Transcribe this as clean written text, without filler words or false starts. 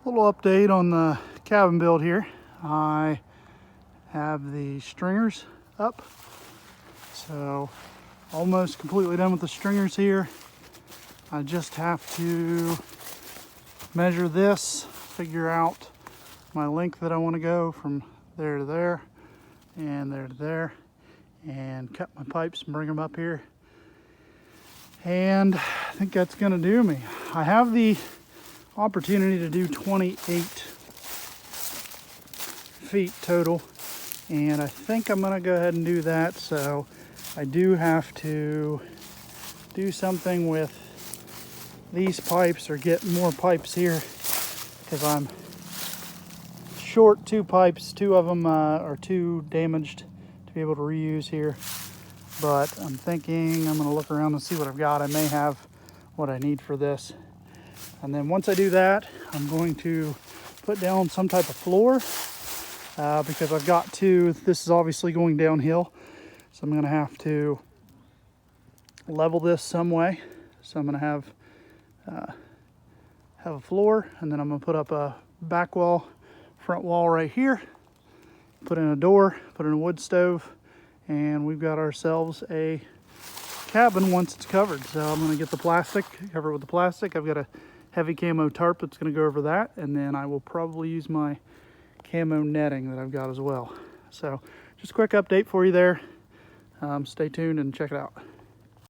Little update on the cabin build here. I have the stringers up, so almost completely done with the stringers here. I just have to measure this, figure out my length that I want to go from there to there and there to there, and cut my pipes and bring them up here. And I think that's gonna do me. I have the opportunity to do 28 feet total, and I think I'm gonna go ahead and do that. So I do have to do something with these pipes or get more pipes here, because I'm short 2 pipes. 2 of them are too damaged to be able to reuse here, but I'm thinking I'm gonna look around and see what I've got. I may have what I need for this. And then once I do that, I'm going to put down some type of floor because I've got to, this is obviously going downhill, so I'm going to have to level this some way. So I'm going to have a floor, and then I'm going to put up a back wall, front wall right here, put in a door, put in a wood stove, and we've got ourselves a cabin once it's covered. So I'm going to get the plastic, cover it with the plastic. I've got a heavy camo tarp that's going to go over that, and then I will probably use my camo netting that I've got as well. So just a quick update for you there. Stay tuned and check it out.